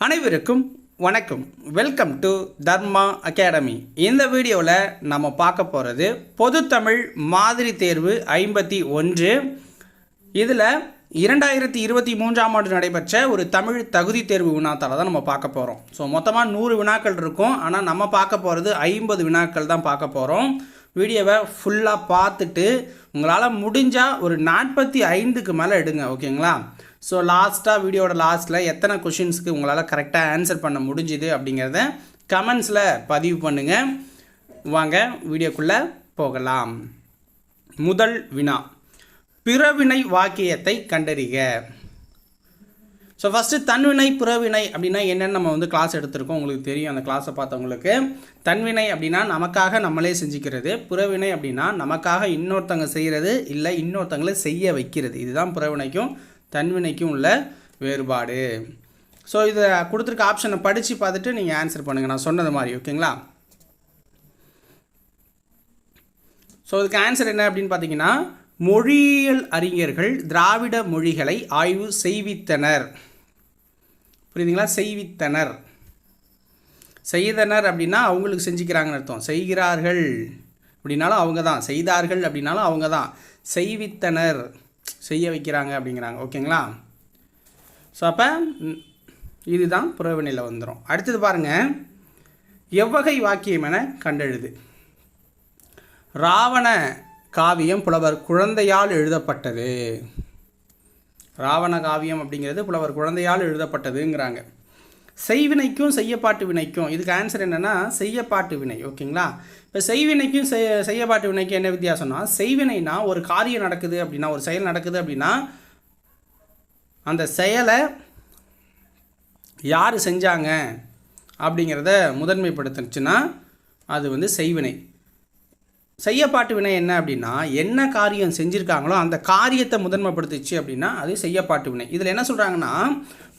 அனைவருக்கும் வணக்கம். Welcome to Dharma academy. இந்த வீடியோவில் நம்ம பார்க்க போகிறது பொதுத்தமிழ் மாதிரி தேர்வு 51. இதில் 2023ஆம் ஆண்டு நடைபெற்ற ஒரு தமிழ் தகுதி தேர்வு வினாத்தால் தான் நம்ம பார்க்க போகிறோம். ஸோ மொத்தமாக 100 வினாக்கள் இருக்கும். ஆனால் நம்ம பார்க்க போகிறது 50 வினாக்கள் தான் பார்க்க போகிறோம். வீடியோவை ஃபுல்லாக பார்த்துட்டு உங்களால் முடிஞ்சால் ஒரு 45க்கு மேலே எடுங்க, ஓகேங்களா? ஸோ லாஸ்ட்டாக வீடியோட லாஸ்ட்டில் எத்தனை கொஷின்ஸுக்கு உங்களால் கரெக்டாக ஆன்சர் பண்ண முடிஞ்சுது அப்படிங்கிறத கமெண்ட்ஸில் பதிவு பண்ணுங்கள். வாங்க வீடியோக்குள்ளே போகலாம். முதல் வினா, பிறவினை வாக்கியத்தை கண்டறிக. ஸோ ஃபஸ்ட்டு தன்வினை பிறவினை அப்படின்னா என்னென்னு நம்ம கிளாஸ் எடுத்திருக்கோம், உங்களுக்கு தெரியும். அந்த கிளாஸை பார்த்தவங்களுக்கு தன்வினை அப்படின்னா நமக்காக நம்மளே செஞ்சுக்கிறது, பிறவினை அப்படின்னா நமக்காக இன்னொருத்தங்க செய்கிறது இல்லை இன்னொருத்தங்களை செய்ய வைக்கிறது. இதுதான் பிறவினைக்கும் தன்வினைக்கும் உள்ள வேறுபாடு. ஸோ இதை கொடுத்துருக்க ஆப்ஷனை படித்து பார்த்துட்டு நீங்கள் ஆன்சர் பண்ணுங்கள், நான் சொன்னது மாதிரி, ஓகேங்களா? ஸோ இதுக்கு ஆன்சர் என்ன அப்படின்னு பார்த்தீங்கன்னா, மொழியியல் அறிஞர்கள் திராவிட மொழிகளை ஆய்வு செய்வித்தனர். புரியுதுங்களா? செய்வித்தனர். செய்தனர் அப்படின்னா அவங்களுக்கு செஞ்சுக்கிறாங்கன்னு அர்த்தம். செய்கிறார்கள் அப்படின்னாலும் அவங்க தான், செய்தார்கள் அப்படின்னாலும் அவங்க தான். செய்வித்தனர் செய்ய வைக்கிறாங்க அப்படிங்கிறாங்க, ஓகேங்களா? ஸோ அப்போ இதுதான் புறவினையில் வந்துடும். அடுத்தது பாருங்கள், எவ்வகை வாக்கியம் என கண்டெழுது. ராவண காவியம் புலவர் குழந்தையால் எழுதப்பட்டது. ராவண காவியம் அப்படிங்கிறது புலவர் குழந்தையால் எழுதப்பட்டதுங்கிறாங்க. செய்வினைக்கும் செய்யப்பாட்டு வினைக்கும் இதுக்கு ஆன்சர் என்னென்னா செய்யப்பாட்டு வினை, ஓகேங்களா? இப்போ செய்வினைக்கும் செய்யப்பாட்டு வினைக்கும் என்ன வித்தியாசம்னா, செய்வினைனா ஒரு காரியம் நடக்குது அப்படின்னா, ஒரு செயல் நடக்குது அப்படின்னா அந்த செயலை யார் செஞ்சாங்க அப்படிங்கிறத முதன்மைப்படுத்துச்சுன்னா அது செய்வினை. செய்யப்பாட்டு வினை என்ன அப்படின்னா, என்ன காரியம் செஞ்சுருக்காங்களோ அந்த காரியத்தை முதன்மைப்படுத்துச்சு அப்படின்னா அது செய்யப்பாட்டு வினை. இதில் என்ன சொல்கிறாங்கன்னா,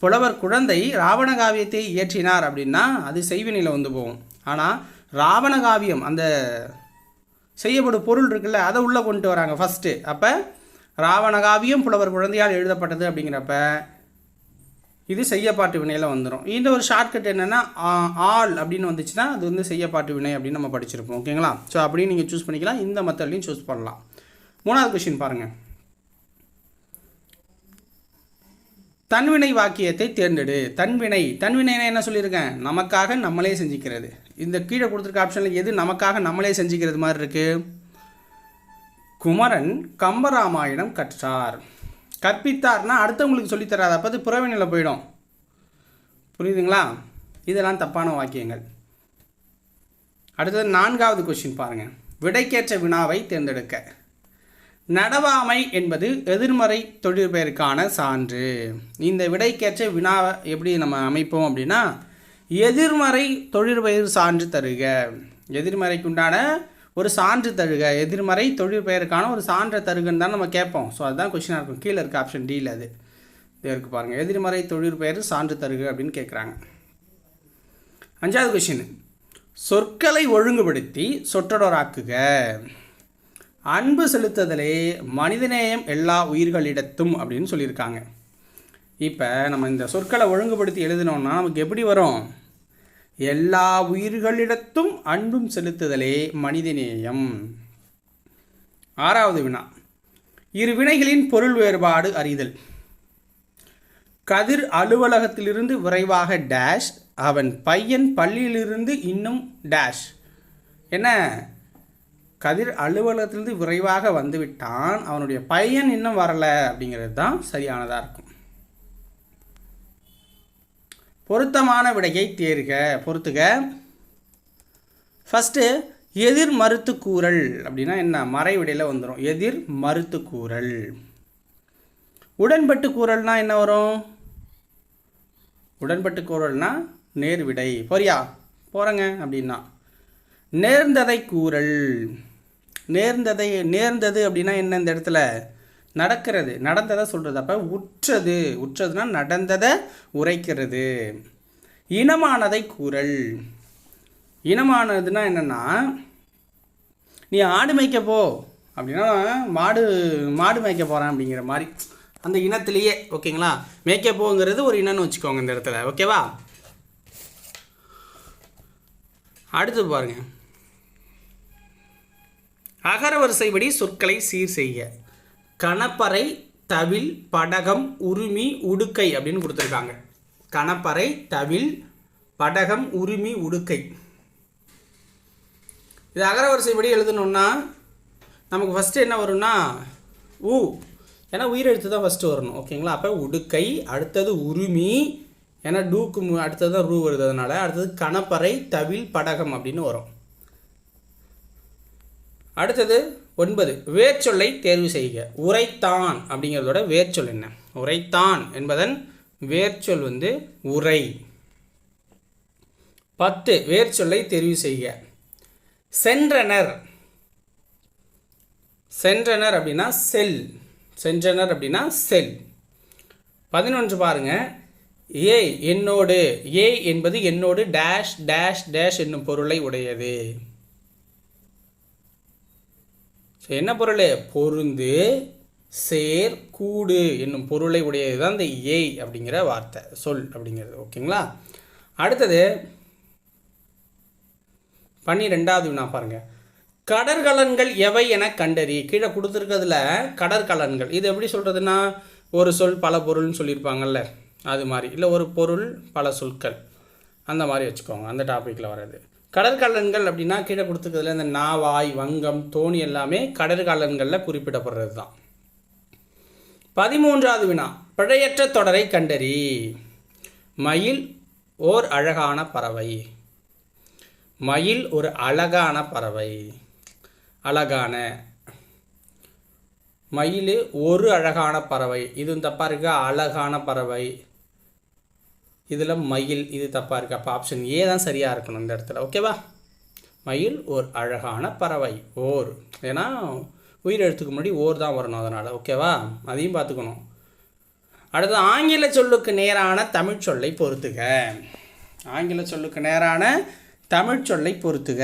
புலவர் குழந்தை ராவண காவியத்தை இயற்றினார் அப்படின்னா அது செய்வினையில் போகும். ஆனால் ராவண காவியம் அந்த செய்யப்படும் பொருள் இருக்குல்ல, அதை உள்ளே கொண்டு வராங்க ஃபஸ்ட்டு. அப்போ ராவண காவியம் புலவர் குழந்தையால் எழுதப்பட்டது அப்படிங்கிறப்ப இது செய்யப்பாட்டு வினையில் வந்துடும். இந்த ஒரு ஷார்ட்கட் என்னென்னா, ஆல் அப்படின்னு வந்துச்சுன்னா அது செய்யப்பாட்டு வினை அப்படின்னு நம்ம படிச்சிருப்போம், ஓகேங்களா? ஸோ அப்படின்னு நீங்கள் சூஸ் பண்ணிக்கலாம், இந்த மெத்தட்லையும் சூஸ் பண்ணலாம். மூணாவது கொஸ்டின் பாருங்கள், தன்வினை வாக்கியத்தை தேர்ந்தெடு. தன்வினை என்ன சொல்லியிருக்கேன், நமக்காக நம்மளே செஞ்சுக்கிறது. இந்த கீழே கொடுத்துருக்க ஆப்ஷனில் எது நமக்காக நம்மளே செஞ்சுக்கிறது மாதிரி இருக்குது? குமரன் கம்பராமாயணம் கற்றார். கற்பித்தார்னா அடுத்தவங்களுக்கு சொல்லித்தராது, அப்போ அது புறவினையில் போயிடும். புரியுதுங்களா? இதெல்லாம் தப்பான வாக்கியங்கள். அடுத்தது 4வது கொஸ்டின் பாருங்கள், விடைக்கேற்ற வினாவை தேர்ந்தெடுக்க. நடவாமை என்பது எதிர்மறை தொழிற்பெயருக்கான சான்று. இந்த விடைக்கேற்ற வினாவை எப்படி நம்ம அமைப்போம் அப்படின்னா, எதிர்மறை தொழிற்பெயர் சான்று தருக. எதிர்மறைக்குண்டான ஒரு சான்று தருக, எதிர்மறை தொழிற்பெயருக்கான ஒரு சான்றை தருகன்னு தான் நம்ம கேட்போம். ஸோ அதுதான் கொஸ்டினாக இருக்கும். கீழே இருக்க ஆப்ஷன் டியில் அது இருக்குது பாருங்கள், எதிர்மறை தொழிற்பெயர் சான்று தருக அப்படின்னு கேட்குறாங்க. 5வது கொஸ்டின், சொற்களை ஒழுங்குபடுத்தி சொற்றொடராக்குக. அன்பு செலுத்துதலே மனிதநேயம் எல்லா உயிர்களிடத்தும் அப்படின்னு சொல்லியிருக்காங்க. இப்போ நம்ம இந்த சொற்களை ஒழுங்குபடுத்தி எழுதினோம்னா நமக்கு எப்படி வரும்? எல்லா உயிர்களிடத்தும் அன்பும் செலுத்துதலே மனிதநேயம். 6வது வினா, இரு வினைகளின் பொருள் வேறுபாடு அறிதல். கதிர் அலுவலகத்திலிருந்து விரைவாக டேஷ், அவன் பையன் பள்ளியிலிருந்து இன்னும் டேஷ். என்ன, கதிர் அலுவலகத்திலிருந்து விரைவாக வந்துவிட்டான், அவனுடைய பையன் இன்னும் வரலை அப்படிங்கிறது தான் சரியானதாக இருக்கும். பொருத்தமான விடையை தேர்க. பொறுத்துக. ஃபஸ்ட்டு எதிர் மறுத்து கூறல் அப்படின்னா என்ன, மறை விடையில் வந்துடும். எதிர் மறுத்து கூறல். உடன்பட்டு கூறல்னா என்ன வரும்? உடன்பட்டு கூறல்னா நேர் விடை. போறியா? போகிறேங்க அப்படின்னா. நேர்ந்ததை கூறல். நேர்ந்தது அப்படின்னா என்ன, இந்த இடத்துல நடக்கிறது, நடந்ததை சொல்கிறது. அப்போ உற்றதுன்னா நடந்ததை உரைக்கிறது. இனமானதை கூறல். இனமானதுன்னா என்னென்னா, நீ ஆடு மேய்க்க போ அப்படின்னா மாடு மேய்க்க போகிறேன் அப்படிங்கிற மாதிரி அந்த இனத்திலேயே, ஓகேங்களா? மேய்க்க போங்கிறது ஒரு இனம்னு வச்சுக்கோங்க இந்த இடத்துல, ஓகேவா? அடுத்து பாருங்கள், அகர வரிசைப்படி சொற்களை சீர் செய்ய. கணப்பறை, தவில், படகம், உருமி, உடுக்கை அப்படின்னு கொடுத்துருக்காங்க. கணப்பறை, தவில், படகம், உருமி, உடுக்கை. இது அகர வரிசைப்படி எழுதணுன்னா நமக்கு ஃபஸ்ட்டு என்ன வரும்னா ஊ, ஏன்னா உயிரெழுத்து தான் ஃபஸ்ட்டு வரணும். ஓகேங்களா? அப்போ உடுக்கை, அடுத்தது உருமி, ஏன்னா டூக்கு அடுத்தது தான் ரூ வருது, அதனால் அடுத்தது கணப்பறை, தவில், படகம் அப்படின்னு வரும். அடுத்தது 9, வேர்ச்சொல்லை தேர்வு செய்க. உரைத்தான் அப்படிங்கிறதோட வேர்ச்சொல் என்ன? உரைத்தான் என்பதன் வேர்ச்சொல் உரை. 10, வேர்ச்சொல்லை தெரிவு செய்க. சென்றனர். சென்றனர் அப்படின்னா செல். சென்றனர் அப்படின்னா செல். 11 பாருங்க, ஏ என்னோடு. ஏ என்பது என்னோடு டேஷ் டேஷ் டேஷ் என்னும் பொருளை உடையது. என்ன பொருள்? பொருந்து, சேர், கூடு என்னும் பொருளை உடையது தான் இந்த ஏய் அப்படிங்கிற வார்த்தை, சொல் அப்படிங்கிறது. ஓகேங்களா? அடுத்தது 12வது வினா பாருங்க. கடற்கலன்கள் எவை என கண்டறி. கீழே கொடுத்துருக்கிறதுல கடற்கலன்கள் இது எப்படி சொல்கிறதுனா, ஒரு சொல் பல பொருள்னு சொல்லியிருப்பாங்கல்ல, அது மாதிரி. இல்லை ஒரு பொருள் பல சொற்கள், அந்த மாதிரி வச்சுக்கோங்க. அந்த டாப்பிக்கில் வர்றது கடற்கலன்கள் அப்படின்னா கீழே கொடுத்துருக்கிறதுல இந்த நாவாய், வங்கம், தோணி எல்லாமே கடற்கலன்களில் குறிப்பிடப்படுறது தான். 13வது வினா. பிழையற்ற தொடரை கண்டறி. மயில் ஓர் அழகான பறவை. மயில் ஒரு அழகான பறவை. அழகான. மயில் ஒரு அழகான பறவை, இது தப்பாக இருக்கா? அழகான பறவை, இதில் மயில், இது தப்பாக இருக்குது. அப்போ ஆப்ஷன் ஏ தான் சரியாக இருக்கணும் இந்த இடத்துல. ஓகேவா? மயில் ஒரு அழகான பறவை. ஓர், ஏன்னா உயிரெழுத்துக்கு முன்னாடி ஓர் தான் வரணும், அதனால். ஓகேவா? அதையும் பார்த்துக்கணும். அடுத்து ஆங்கில சொல்லுக்கு நேரான தமிழ் சொல்லை பொறுத்துக. ஆங்கில சொல்லுக்கு நேரான தமிழ் சொல்லை பொறுத்துக.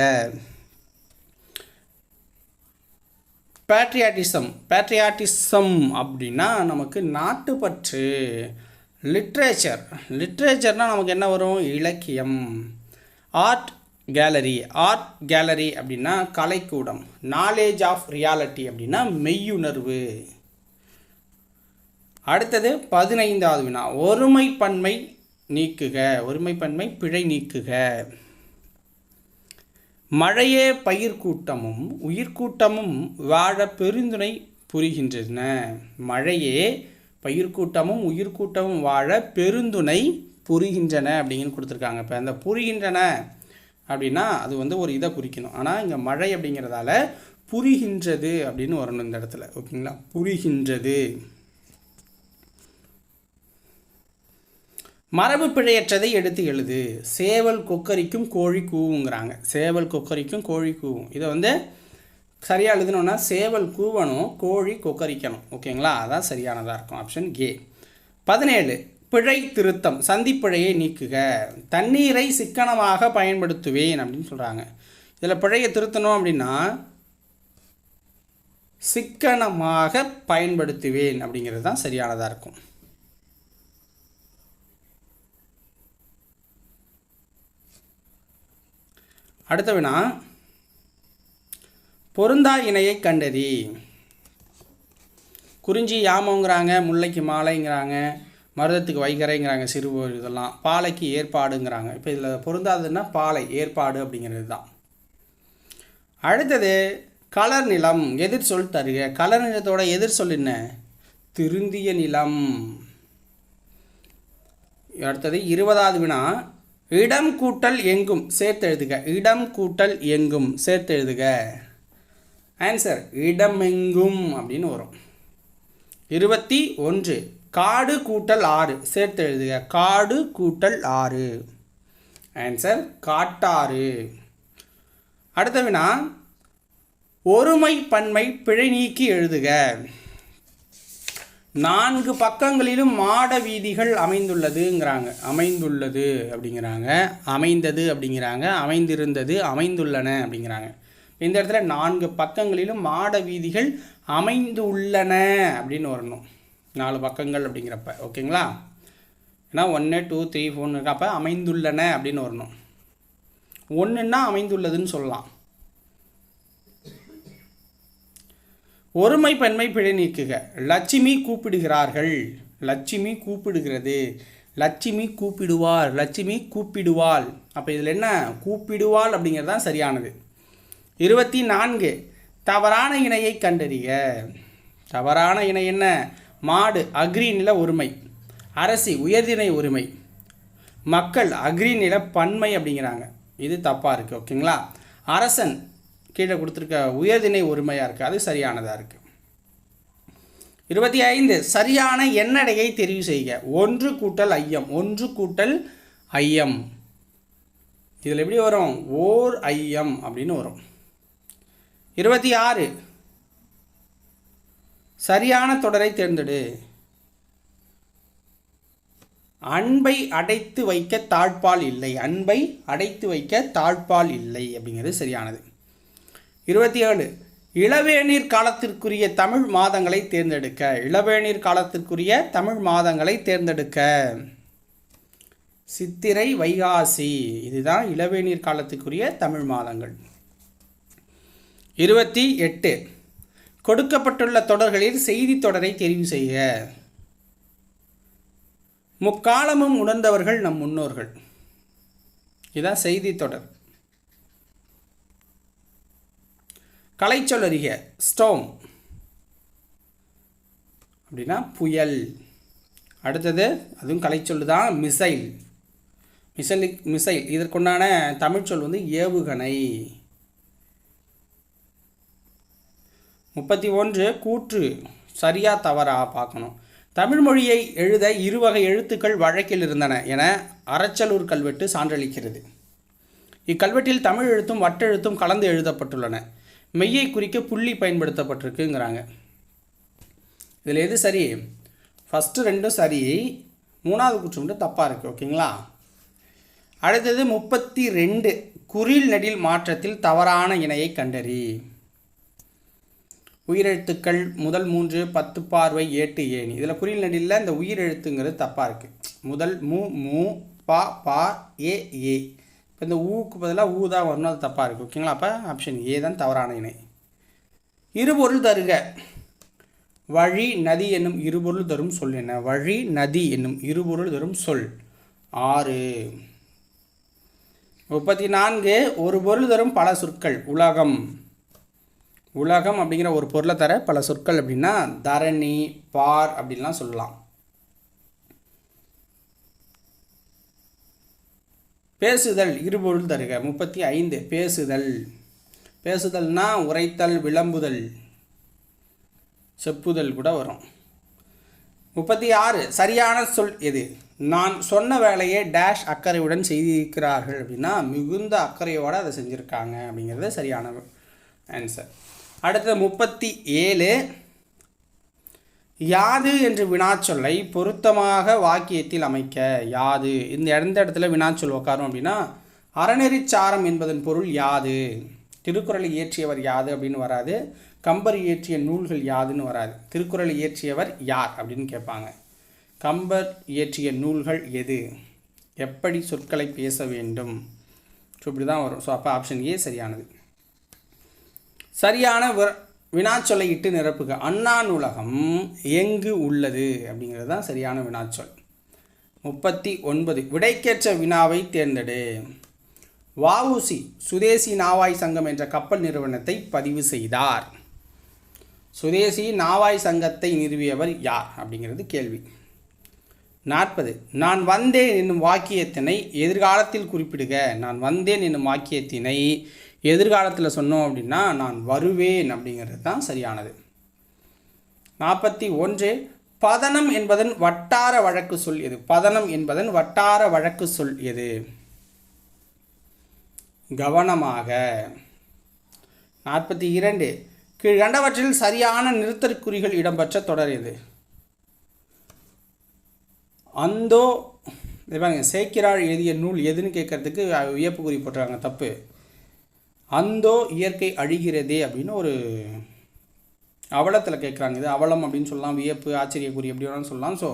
பேட்ரியாட்டிசம். பேட்ரியாட்டிசம் அப்படின்னா நமக்கு நாட்டுப்பற்று. லிட்ரேச்சர். லிட்ரேச்சர்னால் நமக்கு என்ன வரும்? இலக்கியம். Art gallery. ஆர்ட் கேலரி அப்படின்னா கலைக்கூடம். நாலேஜ் ஆஃப் ரியாலிட்டி அப்படின்னா மெய்யுணர்வு. அடுத்தது 15வது வினா. ஒருமைப்பன்மை நீக்குக. ஒருமைப்பன்மை பிழை நீக்குக. மழையே பயிர்க்கூட்டமும் உயிர்க்கூட்டமும் வாழ பெருந்துணை புரிகின்றன. மழையே பயிர்க்கூட்டமும் உயிர்க்கூட்டமும் வாழ பெருந்துணை புரிகின்றன அப்படிங்கன்னு கொடுத்துருக்காங்க. இப்போ அந்த புரிகின்றன அப்படின்னா அது ஒரு இதை குறிக்கணும். ஆனால் இங்கே மழை அப்படிங்கிறதால புரிகின்றது அப்படின்னு வரணும் இந்த இடத்துல. ஓகேங்களா? புரிகின்றது. மரபு பிழையற்றதை எடுத்து எழுது. சேவல் கொக்கரிக்கும் கோழி கூவுங்கிறாங்க. சேவல் கொக்கரிக்கும் கோழி கூவும். இதை சரியாக எழுதணும்னா சேவல் கூவணும், கோழி கொக்கரிக்கணும். ஓகேங்களா? அதான் சரியானதாக இருக்கும். Option A. 17, பிழை திருத்தம். சந்திப்பிழையை நீக்குக. தண்ணீரை சிக்கனமாக பயன்படுத்துவேன் அப்படின்னு சொல்கிறாங்க. இதில் பிழையை திருத்தணும் அப்படின்னா சிக்கனமாக பயன்படுத்துவேன் அப்படிங்கிறது தான் சரியானதாக இருக்கும். அடுத்த வினா. பொருந்தா இணையை கண்டறி. குறிஞ்சி யாமங்கிறாங்க, முல்லைக்கு மாலைங்கிறாங்க, மருதத்துக்கு வைகரைங்கிறாங்க, சிறுபோர் இதெல்லாம். பாலைக்கு ஏற்பாடுங்கிறாங்க. இப்போ இதில் பொருந்தாதுன்னா பாலை, ஏற்பாடு அப்படிங்கிறது தான். அடுத்தது கலர் நிலம். எதிர் சொல் தருக. கலர் நிலத்தோட எதிர் சொல் என்ன? திருந்திய நிலம். அடுத்தது 20வது வினா. இடம் கூட்டல் எங்கும் சேர்த்து எழுதுக. இடம் கூட்டல் எங்கும் சேர்த்து எழுதுக. ஆன்சர் இடமெங்கும் அப்படின்னு வரும். 21, காடு கூட்டல் ஆறு சேர்த்து எழுதுக. காடு கூட்டல் ஆறு. ஆன்சர் காட்டாறு. அடுத்த வினா. ஒருமை பன்மை பிழை நீக்கி எழுதுக. 4 பக்கங்களிலும் மாட வீதிகள் அமைந்துள்ளதுங்கிறாங்க. அமைந்துள்ளது அப்படிங்கிறாங்க, அமைந்தது அப்படிங்கிறாங்க, அமைந்திருந்தது, அமைந்துள்ளன அப்படிங்கிறாங்க. இந்த இடத்துல 4 பக்கங்களிலும் மாட வீதிகள் அமைந்துள்ளன அப்படின்னு வரணும். 4 பக்கங்கள் அப்படிங்கிறப்ப. ஓகேங்களா? ஏன்னா 1 2 3 4 இருக்கப்போ அமைந்துள்ளன அப்படின்னு வரணும். ஒன்றுன்னா அமைந்துள்ளதுன்னு சொல்லலாம். ஒருமை பன்மை பிழை நீக்குக. லட்சுமி கூப்பிடுகிறார்கள், லட்சுமி கூப்பிடுகிறது, லட்சுமி கூப்பிடுவார், லட்சுமி கூப்பிடுவாள். அப்போ இதில் என்ன, கூப்பிடுவாள் அப்படிங்கிறது தான் சரியானது. 24 தவறான இணையை கண்டறிக. தவறான இணை என்ன, மாடு அக்ரி நில ஒருமை, அரசி உயர்திணை ஒருமை, மக்கள் அக்ரி நில பன்மை அப்படிங்கிறாங்க. இது தப்பாக இருக்குது. ஓகேங்களா. அரசன் கீழே கொடுத்துருக்க உயர்திணை ஒருமையாக இருக்குது, அது சரியானதாக இருக்குது. 25 சரியான எண்ணடையை தெரிவு செய்க. 1 கூட்டல் ஐயம், 1 கூட்டல் ஐயம். இதில் எப்படி வரும், ஓர் ஐயம் அப்படின்னு வரும். 26 சரியான தொடரை தேர்ந்தெடு. அன்பை அடைத்து வைக்க தாழ்பால் இல்லை, அன்பை அடைத்து வைக்க தாழ்பால் இல்லை அப்படிங்கிறது சரியானது. 27 இளவேநீர் காலத்திற்குரிய தமிழ் மாதங்களை தேர்ந்தெடுக்க. இளவேநீர் காலத்திற்குரிய தமிழ் மாதங்களை தேர்ந்தெடுக்க. சித்திரை, வைகாசி, இதுதான் இளவேநீர் காலத்துக்குரிய தமிழ் மாதங்கள். 28 கொடுக்கப்பட்டுள்ள தொடர்களில் செய்தி தொடரை தெரிவு செய்க. முக்காலமும் உணர்ந்தவர்கள் நம் முன்னோர்கள், இதுதான் செய்தி தொடர். கலைச்சொல் அறிக. ஸ்டோம் அப்படின்னா புயல். அடுத்தது அதுவும் கலைச்சொல் தான், மிசைல். மிசைல் இதற்குண்டான தமிழ்ச்சொல் வந்து ஏவுகணை. 31 கூற்று சரியா தவறா பார்க்கணும். தமிழ் மொழியை எழுத இருவகை எழுத்துக்கள் வழக்கில் இருந்தன என அறச்சலூர் கல்வெட்டு சான்றளிக்கிறது. இக்கல்வெட்டில் தமிழ் எழுத்தும் வட்டெழுத்தும் கலந்து எழுதப்பட்டுள்ளன. மெய்யை குறிக்க புள்ளி பயன்படுத்தப்பட்டிருக்குங்கிறாங்க. இதில் எது சரி, ஃபஸ்ட்டு 2 சரி, 3வது கூற்று மட்டும் தப்பாக இருக்குது. ஓகேங்களா. அடுத்தது 32 குறில் நெடில் மாற்றத்தில் தவறான இணையை கண்டறி. உயிரெழுத்துக்கள் முதல் 3 10 பார்வை ஏட்டு ஏணி. இதில் குறில் நெடிலில் இந்த உயிரெழுத்துங்கிறது தப்பாக இருக்குது. முதல் மூ பா பா ஏ ஏ. இப்போ இந்த ஊக்கு பதிலாக ஊ தான் வரணும், அது தப்பாக இருக்குது. ஓகேங்களா. அப்போ ஆப்ஷன் ஏ தான் தவறான இணை. இருபொருள் தருக. வழி நதி என்னும் இருபொருள் தரும் சொல் என்ன. வழி நதி என்னும் இருபொருள் தரும் சொல் 6. 34 ஒரு பொருள் தரும் பல சொற்கள். உலகம். உலகம் அப்படிங்கிற ஒரு பொருளை தர பல சொற்கள் அப்படின்னா தரணி, பார் அப்படின்லாம் சொல்லலாம். பேசுதல் இருபொருள் தருக. 35 பேசுதல். பேசுதல்னா உரைத்தல், விளம்புதல், செப்புதல் கூட வரும். 36 சரியான சொல் எது. நான் சொன்ன வேலையை டேஷ் அக்கறையுடன் செய்திருக்கிறார்கள் அப்படின்னா மிகுந்த அக்கறையோடு அதை செஞ்சுருக்காங்க அப்படிங்கிறது சரியான ஆன்சர். அடுத்தது 37 யாது என்று வினாச்சொல்லை பொருத்தமாக வாக்கியத்தில் அமைக்க. யாது இந்த இடத்துல வினாச்சொல் உட்காரும் அப்படின்னா அறநெறிச்சாரம் என்பதன் பொருள் யாது. திருக்குறளை இயற்றியவர் யாது அப்படின்னு வராது. கம்பர் இயற்றிய நூல்கள் யாதுன்னு வராது. திருக்குறளை இயற்றியவர் யார் அப்படின்னு கேட்பாங்க. கம்பர் இயற்றிய நூல்கள் எது, எப்படி சொற்களை பேச வேண்டும், ஸோ இப்படி தான் வரும். ஸோ அப்போ ஆப்ஷன் ஏ சரியானது. சரியான வினாச்சொல்லை இட்டு நிரப்புக. அண்ணா நூலகம் எங்கு உள்ளது அப்படிங்கிறது தான் சரியான வினாச்சொல். 39 விடைக்கேற்ற வினாவை தேர்ந்தெடு. வஉசி சுதேசி நாவாய் சங்கம் என்ற கப்பல் நிறுவனத்தை பதிவு செய்தார். சுதேசி நாவாய் சங்கத்தை நிறுவியவர் யார் அப்படிங்கிறது கேள்வி. 40 நான் வந்தேன் என்னும் வாக்கியத்தினை எதிர்காலத்தில் குறிப்பிடுக. நான் வந்தேன் என்னும் வாக்கியத்தினை எதிர்காலத்தில் சொன்னோம் அப்படின்னா நான் வருவேன் அப்படிங்கிறது தான் சரியானது. 41 பதனம் என்பதன் வட்டார வழக்கு சொல் எது. பதனம் என்பதன் வட்டார வழக்கு சொல் எது. கவனமாக. 42 கீழ்கண்டவற்றில் சரியான நிறுத்தற்குறிகள் இடம்பெற்ற தொடர் எது. அந்தோ சேக்கிரார் எழுதிய நூல் எதுன்னு கேட்கறதுக்கு வியப்பு குறி போட்டுறாங்க, தப்பு. அந்தோ இயற்கை அழிகிறதே அப்படின்னு ஒரு அவலத்தில் கேட்குறாங்க. இது அவலம் அப்படின்னு சொல்லலாம், வியப்பு ஆச்சரியக்குறி எப்படி வேணாலும் சொல்லலாம். ஸோ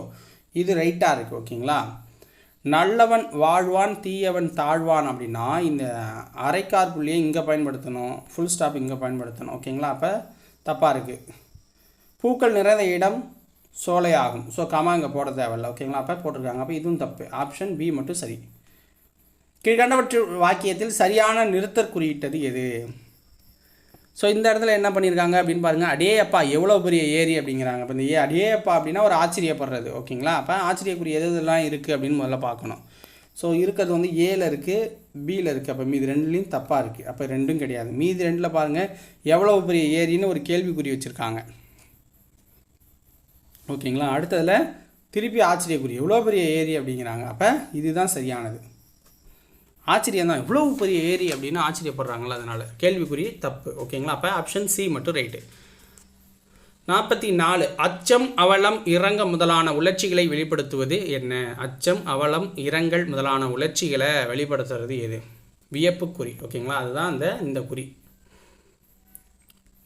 இது ரைட்டாக இருக்குது. ஓகேங்களா. நல்லவன் வாழ்வான் தீயவன் தாழ்வான் அப்படின்னா இந்த அரைக்கார் புள்ளியை இங்கே பயன்படுத்தணும், ஃபுல் ஸ்டாப் இங்கே பயன்படுத்தணும். ஓகேங்களா? அப்போ தப்பாக இருக்குது. பூக்கள் நிறைந்த இடம் சோலையாகும். ஸோ கமா இங்கே போட தேவையில்லை. ஓகேங்களா? அப்போ போட்டிருக்காங்க. அப்போ இதுவும் தப்பு. ஆப்ஷன் பி மட்டும் சரி. கீழ்கண்டவற்று வாக்கியத்தில் சரியான நிறுத்தற் குறியிட்டது எது? ஸோ இந்த இடத்துல என்ன பண்ணியிருக்காங்க அப்படின்னு பாருங்கள். அடே அப்பா எவ்வளோ பெரிய ஏரி அப்படிங்கிறாங்க. இப்போ இந்த அடே அப்பா அப்படின்னா ஒரு ஆச்சரியப்படுறது. ஓகேங்களா? அப்போ ஆச்சரியக்குரிய எதெல்லாம் இருக்குது அப்படின்னு முதல்ல பார்க்கணும். ஸோ இருக்கிறது வந்து ஏல இருக்குது, பியில் இருக்குது. அப்போ மீதி ரெண்டுலேயும் தப்பாக இருக்குது. அப்போ ரெண்டும் கிடையாது. மீதி ரெண்டில் பாருங்கள் எவ்வளோ பெரிய ஏரின்னு ஒரு கேள்விக்குறி வச்சுருக்காங்க. ஓகேங்களா? அடுத்ததில் திருப்பி ஆச்சரியக்குறி எவ்வளோ பெரிய ஏரி அப்படிங்கிறாங்க. அப்போ இதுதான் சரியானது. ஆச்சரியம் தான், இவ்வளோ பெரிய ஏரி அப்படின்னு ஆச்சரியப்படுறாங்களா, அதனால் கேள்விக்குறி தப்பு. ஓகேங்களா? அப்போ ஆப்ஷன் சி மட்டும் ரைட்டு. 44 அச்சம் அவலம் இரங்க முதலான உணர்ச்சிகளை வெளிப்படுத்துவது என்ன? அச்சம் அவலம் இரங்கல் முதலான உணர்ச்சிகளை வெளிப்படுத்துறது எது? வியப்பு குறி. ஓகேங்களா? அதுதான் இந்த குறி.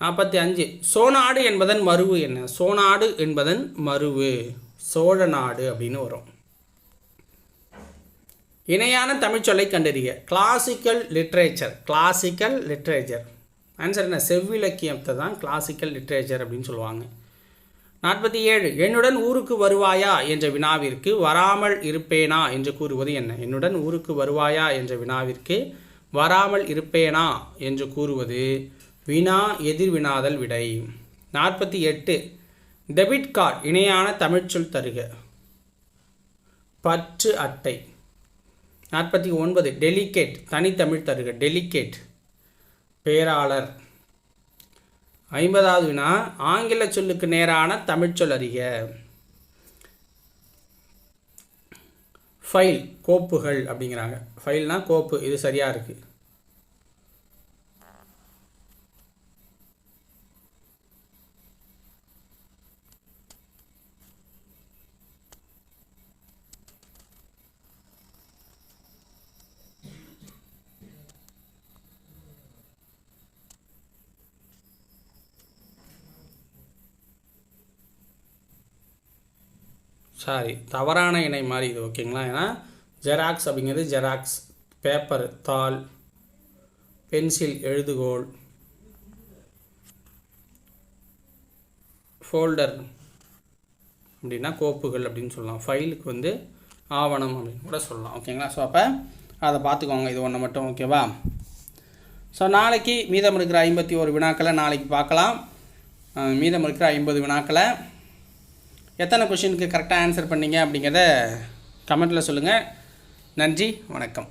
45 சோநாடு என்பதன் மருவு என்ன? சோநாடு என்பதன் மருவு சோழ நாடு அப்படின்னு வரும். இணையான தமிழ்ச்சொல்லை கண்டறிய. கிளாசிக்கல் லிட்ரேச்சர் ஆன்சர் என்ன? செவ்விலக்கியத்தை தான் கிளாசிக்கல் லிட்ரேச்சர் அப்படின்னு சொல்லுவாங்க. 47 என்னுடன் ஊருக்கு வருவாயா என்ற வினாவிற்கு வராமல் இருப்பேனா என்று கூறுவது என்ன? என்னுடன் ஊருக்கு வருவாயா என்ற வினாவிற்கு வராமல் இருப்பேனா என்று கூறுவது வினா எதிர்வினாதல் விடை. 48 டெபிட் கார்டு இணையான தமிழ்ச்சொல் தருக. பற்று அட்டை. 49 டெலிகேட் தனித்தமிழ் தருக. டெலிகேட் பேராளர். 50வது வினா ஆங்கில சொல்லுக்கு நேரான தமிழ்ச்சொல் அறிக. ஃபைல் கோப்புகள் அப்படிங்கிறாங்க. ஃபைல்னா கோப்பு, இது சரியாக இருக்குது. சாரி, தவறான இணை மாதிரி இது. ஓகேங்களா? ஏன்னா ஜெராக்ஸ் அப்படிங்கிறது ஜெராக்ஸ் பேப்பர் தாள், பென்சில் எழுதுகோல், ஃபோல்டர் அப்படின்னா கோப்புகள் அப்படின்னு சொல்லலாம். ஃபைலுக்கு வந்து ஆவணம் அப்படின்னு கூட சொல்லலாம். ஓகேங்களா? ஸோ அப்போ அதை பார்த்துக்கோங்க, இது ஒன்று மட்டும். ஓகேவா? ஸோ நாளைக்கு மீதம் இருக்கிற 51 வினாக்களை நாளைக்கு பார்க்கலாம். மீதம் இருக்கிற 50 வினாக்களை எத்தனை கொஷினுக்கு கரெக்டாக ஆன்சர் பண்ணீங்க அப்படிங்கிறத கமெண்ட்டில் சொல்லுங்கள். நன்றி, வணக்கம்.